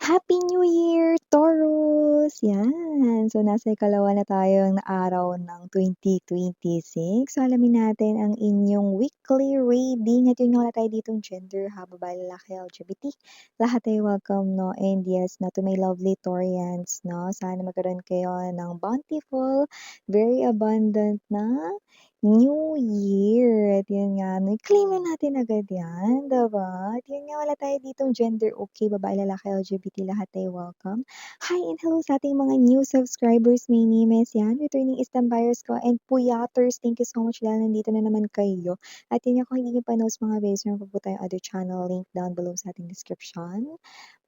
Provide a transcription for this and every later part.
Happy New Year, Taurus! Yan. So, nasa ikalawa na tayo na araw ng 2026. So, alamin natin ang inyong weekly reading at yun nga wala tayo ditong gender, ha, babae, lalaki, LGBT. Lahat ay welcome, no? And yes, no, to my lovely Taurians, no? Sana magkaroon kayo ng bountiful, very abundant na New Year. At yun nga, no, i-claim na natin agad yan, diba? At yun nga, wala tayo ditong gender, okay, babae, lalaki, LGBT, lahat ay welcome. Hi and hello sa ating mga new subscribers. My name is yan, returning Istambayers ko and Puyaters. Thank you so much dahil nandito na naman kayo. At yun nga, kung hindi nyo pa knows mga babes, meron pa po tayong other channel link down below sa ating description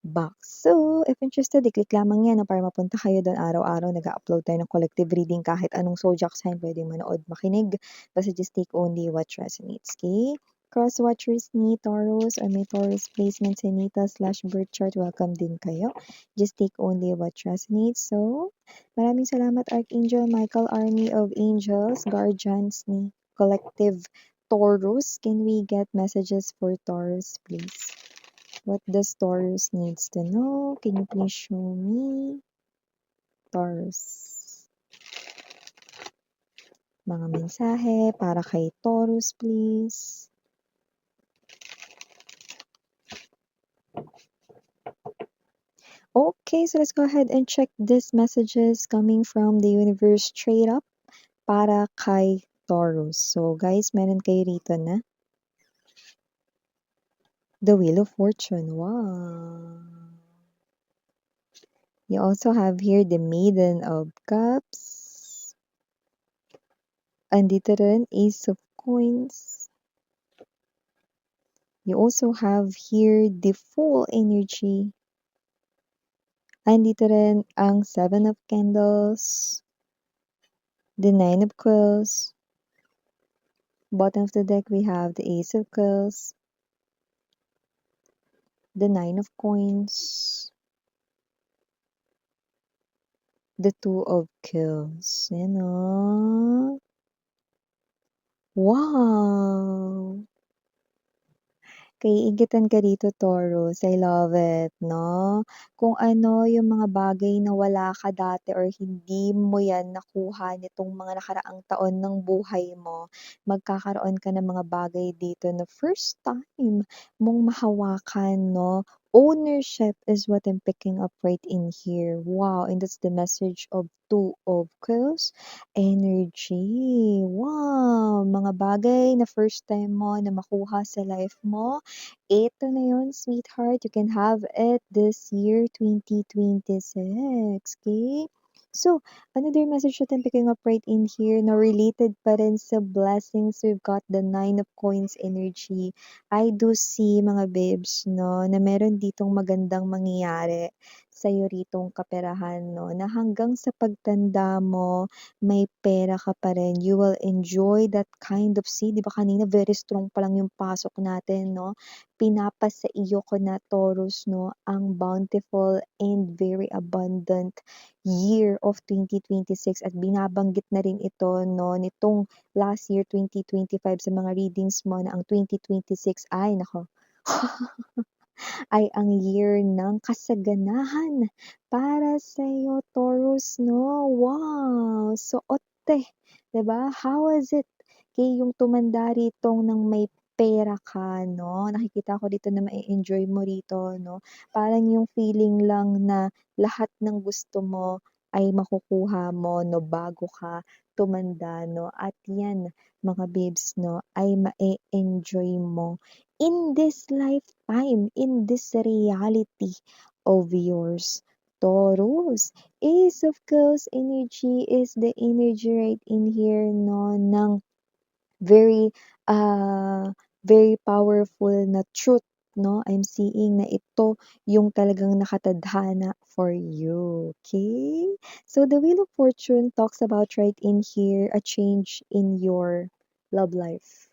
box. So, if interested, i-click lamang yan no, para mapunta kayo doon. Araw-araw nag-upload tayo ng collective reading kahit anong zodiac sign pwede manood, makinig. Basta just take only what resonates, okay? Cross-watchers ni Taurus or may Taurus placements sa Nita/birth chart, welcome din kayo. Just take only what resonates. So, maraming salamat Archangel Michael, Army of Angels, Guardians ni Collective Taurus. Can we get messages for Taurus, please? What does Taurus needs to know? Can you please show me? Taurus. Mga mensahe para kay Taurus, please. Okay, so let's go ahead and check these messages coming from the universe straight up para kay Taurus. So guys, meron kayo rito na the Wheel of Fortune. Wow. You also have here the Maiden of Cups. Andito rin, Ace of Coins. You also have here the Fool energy. Andito rin ang Seven of Candles, the Nine of Quills. Bottom of the deck, we have the Ace of Quills, the Nine of Coins, the Two of Quills. Yan o. Wow! Kaiinggitan ka dito, Taurus. I love it, no? Kung ano yung mga bagay na wala ka dati or hindi mo yan nakuha nitong mga nakaraang taon ng buhay mo, magkakaroon ka ng mga bagay dito na first time mong mahawakan, no? Ownership is what I'm picking up right in here. Wow, and that's the message of Two of Cups energy. Wow, mga bagay na first time mo na makuha sa life mo. Ito na yun, sweetheart. You can have it this year, 2026. Okay? So, another message that I'm picking up right in here, na related pa rin sa blessings, we've got the Nine of Coins energy. I do see, mga babes, no, na meron ditong magandang mangyayari sa'yo ritong kaperahan, no, na hanggang sa pagtanda mo, may pera ka pa rin. You will enjoy that kind of di ba kanina very strong pa lang yung pasok natin, no? Pinapasa iyo ko na Taurus, no, ang bountiful and very abundant year of 2026 at binabanggit na rin ito, no, nitong last year 2025 sa mga readings mo na ang 2026 ay nako ay ang year ng kasaganahan para sa'yo, Taurus, no? Wow! Suote, 'di ba? How is it? Kaya yung tumanda rito ng may pera ka, no? Nakikita ko dito na ma-e-enjoy mo rito, no? Parang yung feeling lang na lahat ng gusto mo ay makukuha mo, no, bago ka tumanda, no? At yan, mga babes, no, ay ma-e-enjoy mo in this lifetime, in this reality of yours. Taurus, Ace of Cups energy is the energy right in here, no, ng very, very powerful na truth, no? I'm seeing na ito yung talagang nakatadhana for you, okay? So the Wheel of Fortune talks about right in here a change in your love life.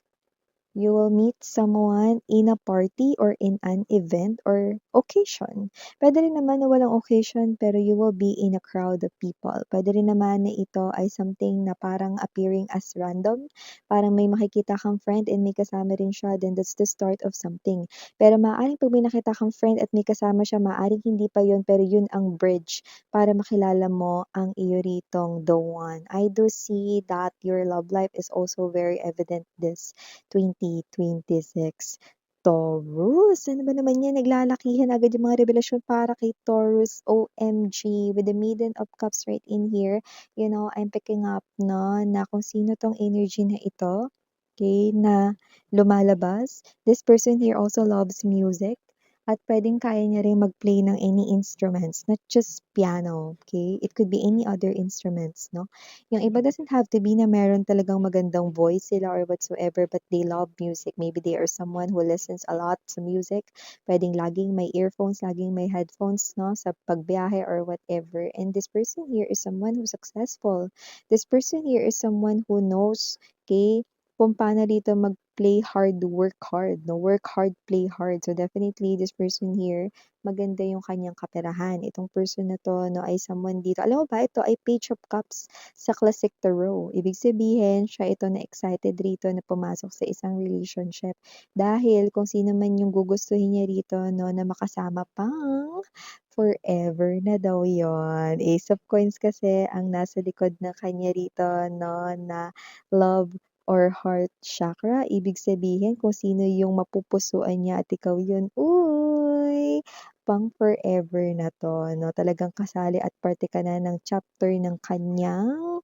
You will meet someone in a party or in an event or occasion. Puwede rin naman na walang occasion pero you will be in a crowd of people. Puwede rin naman na ito ay something na parang appearing as random, parang may makikita kang friend and may kasama rin siya, then that's the start of something. Pero maaaring 'pag may nakita kang friend at may kasama siya, maaaring hindi pa yun pero yun ang bridge para makilala mo ang iyo ritong the one. I do see that your love life is also very evident this 2026. Taurus, ano ba naman 'yan, naglalakihan agad yung mga revelasyon para kay Taurus, OMG, with the Maiden of Cups right in here, I'm picking up 'no, na kung sino 'tong energy na ito, okay, na lumalabas. This person here also loves music at puwedeng kaya niya ring mag-play ng any instruments, not just piano, okay? It could be any other instruments 'no. Yung iba doesn't have to be na meron talagang magandang voice sila or whatsoever, but they love music. Maybe they are someone who listens a lot to music. Puwedeng laging may earphones, laging may headphones 'no, sa pagbiyahe or whatever. And this person here is someone who's successful. This person here is someone who knows, okay, kung paano dito mag-play hard, work hard 'no, work hard, play hard. So, definitely this person here, maganda yung kanyang kaperahan. Itong person na 'to 'no, ay someone dito alam mo ba ito ay Page of Cups sa classic tarot. Ibig sabihin, siya ito na excited rito na pumasok sa isang relationship. Dahil kung sino man yung gugustuhin niya rito, no, na makasama pang forever na daw yon. Ace of Coins kasi ang nasa likod na kanya rito, no, na love or heart chakra. Ibig sabihin, kung sino yung mapupusuan niya at ikaw yun, uy, pang forever na 'to 'no, talagang kasali at parte ka na ng chapter ng kanyang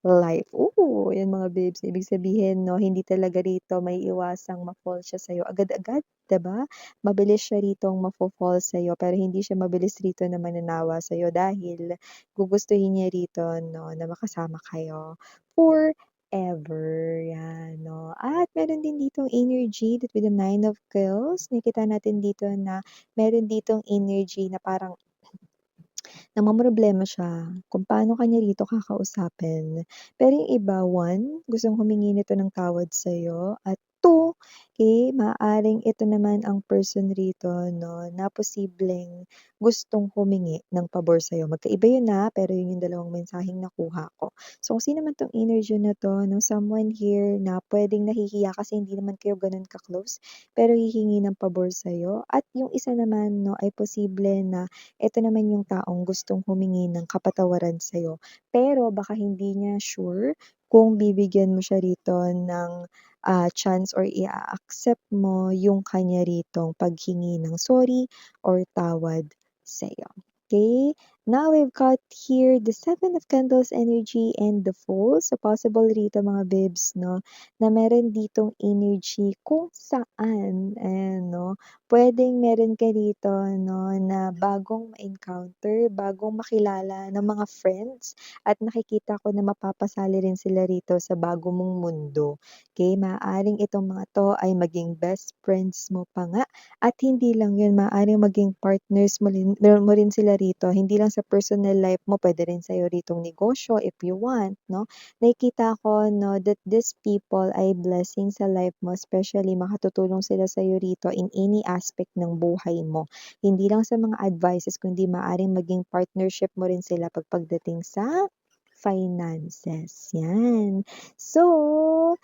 life. Oo, 'yan mga babes, ibig sabihin 'no, hindi talaga rito maiiwasang ma-fall siya sa'yo agad-agad, 'di ba? Mabilis siya ritong mafo-fall sa'yo, pero hindi siya mabilis rito na mananawa sa'yo dahil gugustuhin niya rito 'no, na makasama kayo forever, 'yan 'no. At meron din ditong energy that with the Nine of Cups, nakikita natin dito na meron ditong energy na parang namomroblema siya kung paano ka niya rito kakausapin. Pero yung iba, one, gustong humingi nito ng tawad sa'yo at two, okay, maaaring ito naman ang person rito 'no, na posibleng gustong humingi ng pabor sa'yo. Magkaiba yun, pero yun yung dalawang mensaheng nakuha ko. So, kung sino man 'tong energy na 'to 'no, someone here na puwedeng nahihiya kasi hindi naman kayo gano'n ka-close, pero hihingi ng pabor sa'yo at yung isa naman 'no, ay posible na eto naman yung taong gustong humingi ng kapatawaran sa'yo. Pero baka hindi niya sure kung bibigyan mo siya rito ng, chance or i-a-accept mo yung kanya ritong paghingi ng sorry or tawad sa'yo. Okay. Now we've got here the Seven of Candles energy and the Fool. So possible rito mga bibs 'no, na meron ditong energy kung saan ayan 'no, puwedeng meron ka rito 'no, na bagong ma-encounter, bagong makilala ng mga friends at nakikita ko na mapapasali rin sila rito sa bago mong mundo, okey? Maaaring itong mga 'to ay maging best friends mo pa nga at hindi lang 'yun, maaaring maging partners mo rin sila rito, hindi lang sa personal life mo, puwede rin sa'yo ritong negosyo if you want 'no. Nakikita ko 'no, that these people ay blessing sa life mo, especially makatutulong sila sa'yo rito in any aspect ng buhay mo. Hindi lang sa mga advices kundi maaaring maging partnership mo rin sila pagdating sa finances, 'yan. So,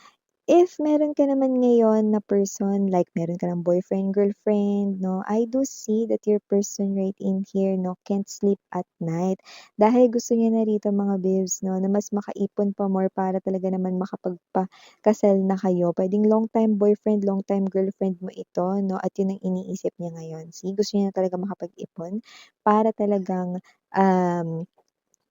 if meron ka naman ngayon na person like meron ka ng boyfriend, girlfriend 'no, I do see that your person right in here 'no, can't sleep at night. Dahil gusto niya na rito mga babes 'no, na mas makaipon pa more para talaga naman makapagpakasal na kayo. Puwedeng long time boyfriend, long time girlfriend mo ito 'no, at yun ang iniisip niya ngayon. See, gusto niya na talaga makapag-ipon para talagang,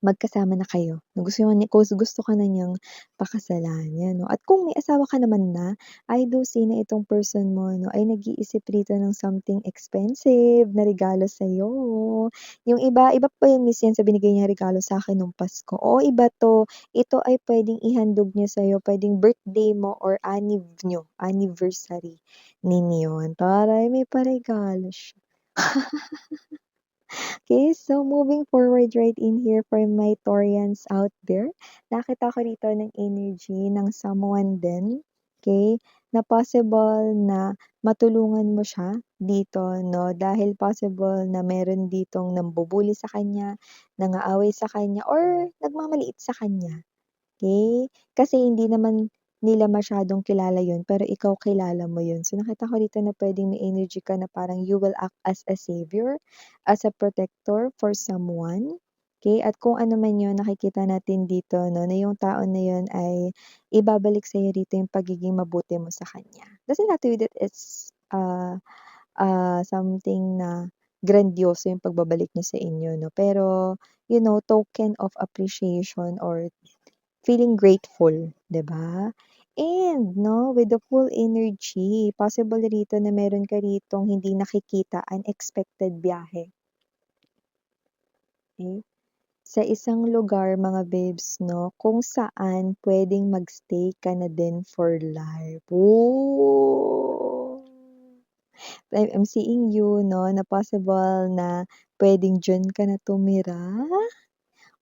magkasama na kayo, na gusto ka na niyang pakasalan, 'yan 'no. At kung may asawa ka naman na, I do see na itong person mo 'no, ay nag-iisip rito ng something expensive na regalo sa'yo. Yung iba, iba pa yung miss yan sa binigay niyang regalo sa'kin nung Pasko. Oo, iba 'to. Ito ay puwedeng ihandog niya sa'yo, puwedeng birthday mo or anniversary ninyo. Taray, may pa-regalo siya. Okay, so moving forward right in here for my Taurians out there, nakita ko rito ng energy ng someone din, okay, na possible na matulungan mo siya dito 'no, dahil possible na meron ditong nambu-bully sa kanya, nang-aaway sa kanya or nagmamaliit sa kanya. Okey, kasi hindi naman nila masyadong kilala yun, pero ikaw kilala mo yun. So, nakita ko dito na puwedeng may energy ka na parang you will act as a savior, as a protector for someone, okey? At kung ano man yun nakikita natin dito 'no, na yung tao na yun ay ibabalik sa'yo rito yung pagiging mabuti mo sa kanya. Doesn't have to be that it's, something na grandioso yung pagbabalik niya sa inyo 'no, pero token of appreciation or feeling grateful, 'di ba? And 'no, with the full energy, possible rito na meron ka ritong hindi nakikita, unexpected biyahe, okey? Sa isang lugar mga babes 'no, kung saan puwedeng mag-stay ka na din for life. Oh! I'm seeing you 'no, na possible na puwedeng diyan ka na tumira.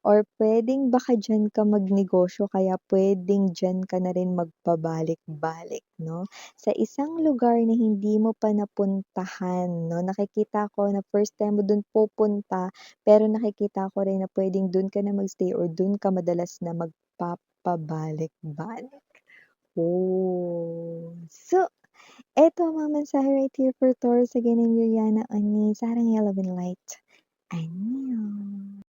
Or puwedeng baka diyan ka magnegosyo kaya puwedeng diyan ka na rin magpabalik-balik 'no, sa isang lugar na hindi mo pa napuntahan 'no. Nakikita ko na first time mo dun pupunta, pero nakikita ko rin na puwedeng dun ka na mag-stay or dun ka madalas na magpapabalik-balik. Oh, so eto ang mga mensahe right here for Taurus, again I'm Juliana Oni, Sarang Yellow and Light. Annyeong.